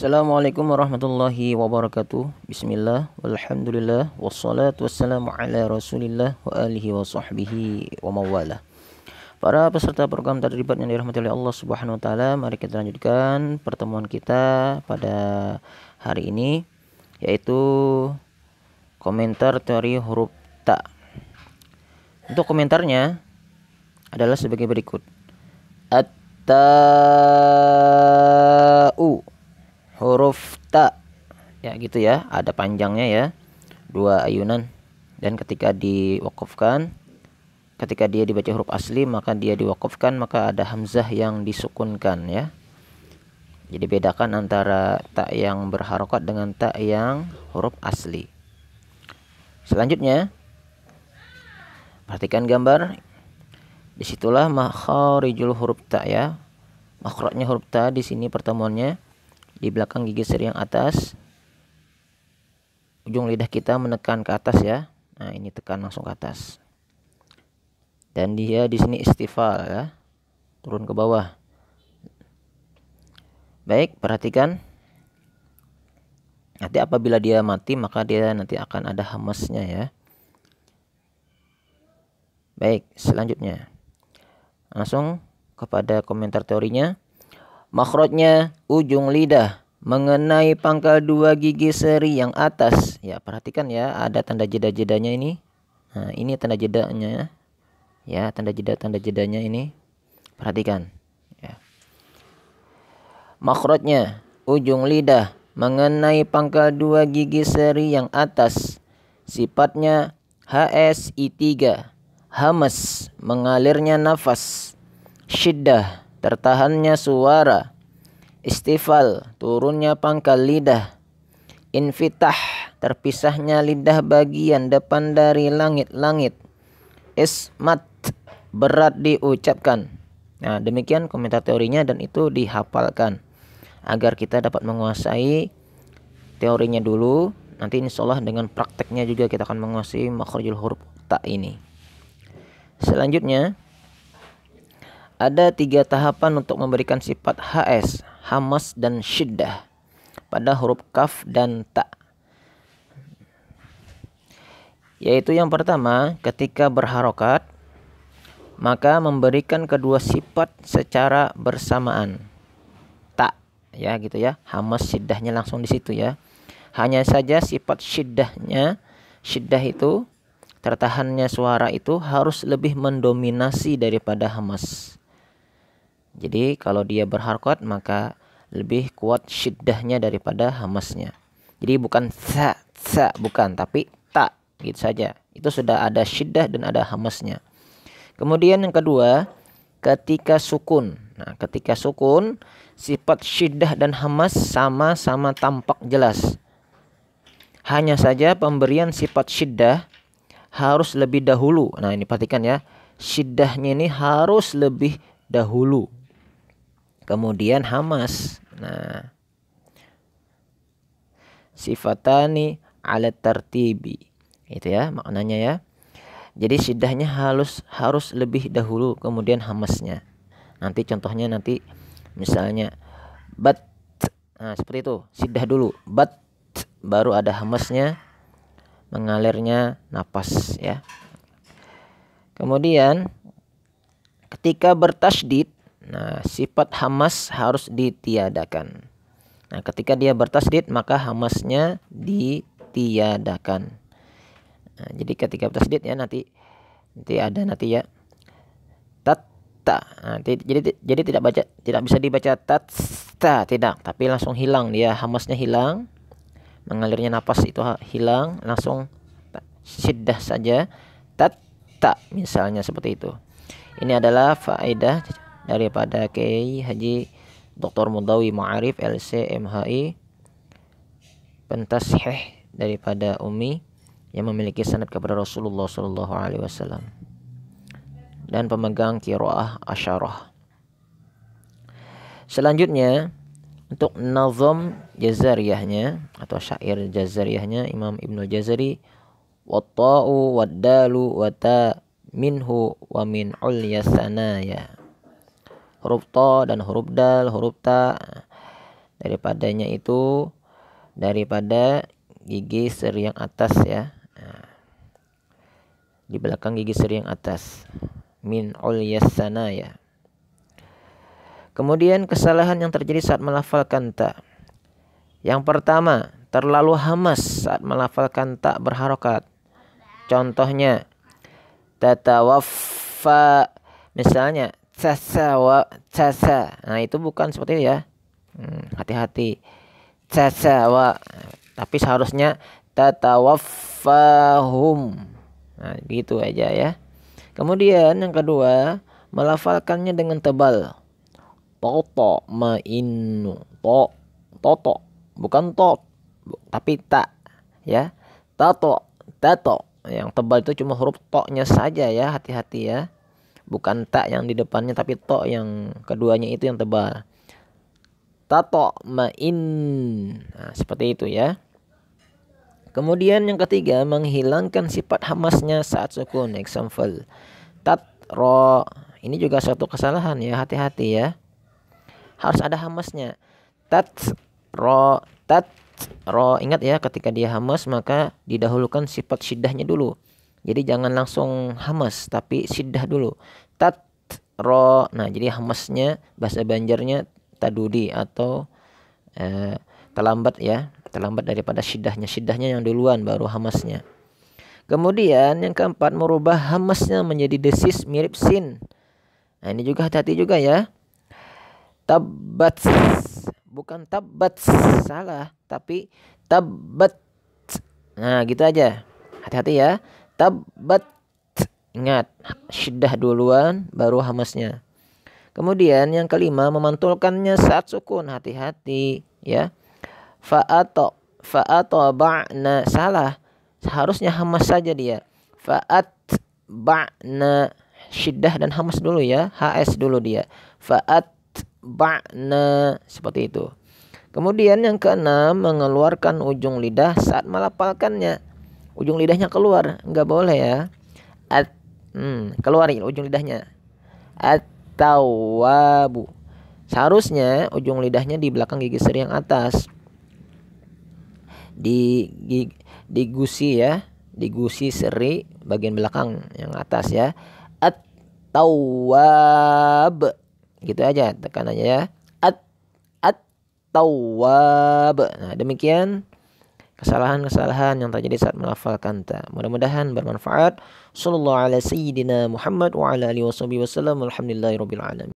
Assalamualaikum warahmatullahi wabarakatuh. Bismillah, walhamdulillah, wassalatu wassalamu ala rasulillah wa alihi wa sahbihi wa mawalah. Para peserta program terlibat yang dirahmati oleh Allah Subhanahu wa taala, mari kita lanjutkan pertemuan kita pada hari ini, yaitu komentar teori huruf ta. Untuk komentarnya adalah sebagai berikut. At-ta'u, huruf ta, ya gitu ya, ada panjangnya ya, 2 ayunan, dan ketika diwakafkan, ketika dia dibaca huruf asli maka dia diwakafkan, maka ada hamzah yang disukunkan ya. Jadi bedakan antara ta yang berharokat dengan ta yang huruf asli. Selanjutnya perhatikan gambar. Disitulah makharijul huruf ta ya. Makhrajnya huruf ta di sini pertemuannya di belakang gigi seri yang atas. Ujung lidah kita menekan ke atas ya. Nah, ini tekan langsung ke atas. Dan dia di sini istifal ya. Turun ke bawah. Baik, perhatikan. Nanti apabila dia mati maka dia nanti akan ada hamasnya ya. Baik, selanjutnya. Langsung kepada komentar teorinya. Makhrajnya ujung lidah mengenai pangkal 2 gigi seri yang atas. Ya, perhatikan ya, ada tanda jeda-jedanya ini. Nah, ini tanda jedanya. Ya, tanda jedanya ini. Perhatikan. Ya. Makhrajnya ujung lidah mengenai pangkal 2 gigi seri yang atas. Sifatnya HSI3. Hamas, mengalirnya nafas. Syiddah, tertahannya suara. Istifal, turunnya pangkal lidah. Infitah, terpisahnya lidah bagian depan dari langit-langit. Ismat, berat diucapkan. Nah, demikian komentar teorinya dan itu dihafalkan agar kita dapat menguasai teorinya dulu. Nanti insyaallah dengan prakteknya juga kita akan menguasai makhrajul huruf ta ini. Selanjutnya ada 3 tahapan untuk memberikan sifat HS, hamas dan syiddah pada huruf kaf dan ta. Yaitu yang pertama, ketika berharokat maka memberikan kedua sifat secara bersamaan. Ta ya gitu ya, hamas syiddahnya langsung di situ ya. Hanya saja sifat syiddahnya, syiddah itu tertahannya suara itu harus lebih mendominasi daripada hamas. Jadi kalau dia berharokat maka lebih kuat syiddahnya daripada hamasnya. Jadi bukan sa, bukan, tapi ta gitu saja. Itu sudah ada syiddah dan ada hamasnya. Kemudian yang kedua, ketika sukun. Nah, ketika sukun, sifat syiddah dan hamas sama-sama tampak jelas. Hanya saja pemberian sifat syiddah harus lebih dahulu. Nah, ini perhatikan ya. Syiddahnya ini harus lebih dahulu. Kemudian hamas. Nah, sifatani ala tartibi. Itu ya maknanya ya. Jadi syiddahnya harus lebih dahulu, kemudian hamasnya. Nanti contohnya nanti misalnya bat. Nah, seperti itu. Syiddah dulu, bat, baru ada hamasnya, mengalirnya napas ya. Kemudian ketika bertasydid, nah sifat hamas harus ditiadakan. Nah, ketika dia bertasydid maka hamasnya ditiadakan. Nah, jadi ketika bertasydid ya nanti ada ya tat ta. Nah, jadi tidak bisa dibaca tat ta, tidak, tapi langsung hilang dia, hamasnya hilang. Mengalirnya napas itu hilang, langsung syiddah saja, tat ta misalnya seperti itu. Ini adalah faedah daripada Kiai Haji Dr. Mudawi Ma'arif LC MHI, pentashih daripada Umi yang memiliki sanad kepada Rasulullah SAW dan pemegang qiraah asyarah. Selanjutnya untuk nazam jazariyahnya atau syair jazariyahnya Imam Ibnu Jazari, watta'u waddalu wata minhu wa min ulya sanaya. Huruf ta dan huruf dal, huruf ta daripadanya itu daripada gigi seri yang atas ya. Nah, di belakang gigi seri yang atas. Min ulyas sana ya. Kemudian kesalahan yang terjadi saat melafalkan ta. Yang pertama, terlalu hamas saat melafalkan ta berharokat. Contohnya, tatawaffa, misalnya casawa casa. Nah, itu bukan seperti itu ya. Hati-hati. Casawa. Tapi seharusnya tatawaffahum. Nah, gitu aja ya. Kemudian yang kedua, melafalkannya dengan tebal. Toto mainu. Toto. Bukan to. Tapi tak. Ya. Tato. Tato. Yang tebal itu cuma huruf to-nya saja ya. Hati-hati ya. Bukan tak yang di depannya, tapi to yang keduanya itu yang tebal. Tato main. Nah, seperti itu ya. Kemudian yang ketiga, menghilangkan sifat hamasnya saat sukun. Example, tatro. Ini juga suatu kesalahan ya, hati-hati ya. Harus ada hamasnya. Tatro, tatro. Ingat ya, ketika dia hamas maka didahulukan sifat syiddahnya dulu. Jadi jangan langsung hamas, tapi syiddah dulu. Tatro. Nah, jadi hamasnya bahasa Banjarnya tadudi atau terlambat ya. Terlambat daripada syiddahnya. Syiddahnya yang duluan baru hamasnya. Kemudian yang keempat, merubah hamasnya menjadi desis mirip sin. Nah, ini juga hati-hati juga ya. Tabbat. Bukan tabbat, salah. Tapi tabbat. Nah, gitu aja. Hati-hati ya. Tabbat. Ingat, syiddah duluan baru hamasnya. Kemudian yang kelima, memantulkannya saat sukun. Hati-hati ya. Fa'ato ba'na, salah. Seharusnya hamas saja dia. Fa'at ba'na, syiddah dan hamas dulu ya. HS dulu dia. Fa'at ba'na, seperti itu. Kemudian yang keenam, mengeluarkan ujung lidah saat melafalkannya. Ujung lidahnya keluar, enggak boleh ya. Keluarin ujung lidahnya. At-tawabu. Seharusnya ujung lidahnya di belakang gigi seri yang atas. Di gusi ya, di gusi seri bagian belakang yang atas ya. At-tawwab, gitu aja tekanannya ya. At-tawwab. Nah, demikian kesalahan-kesalahan yang terjadi saat melafalkan ta. Mudah-mudahan bermanfaat. Sallallahu ala sayyidina Muhammad wa ala alihi wasallam. Alhamdulillahirabbil alamin.